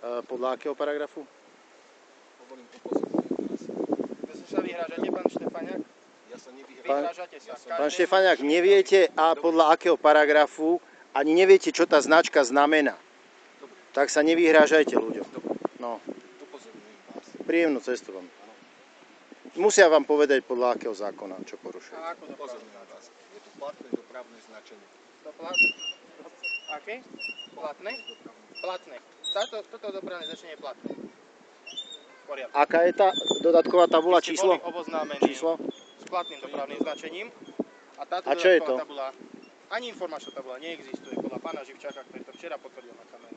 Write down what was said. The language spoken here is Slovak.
Podľa akého paragrafu? Hovorím, upozorňujem vás. Vy sa vyhrážate, pán Štefaniak? Ja sa nevyhrážam. Vyhrážate sa. Pán Štefaniak, neviete a podľa akého paragrafu, ani neviete, čo tá značka znamená. Dobre. Tak sa nevyhrážajte ľuďom. Dobre. No, Upozorňujem vás. príjemnú cestu vám. Musia vám povedať podľa akého zákona, čo porušujete. A ako dopravné Upozorňujem vás. Je tu platné dopravné značenie. Aké? Platné? Platné. Toto dopravné značenie je platné. V poriadku. Aká je tá dodatková tabula, Vy ste číslo? boli oboznámení Číslo? s platným dopravným značením. A táto A čo je dodatková to? tabula, ani informačná tabula neexistuje podľa pána Živčáka, ktorý to včera potvrdil na kameru.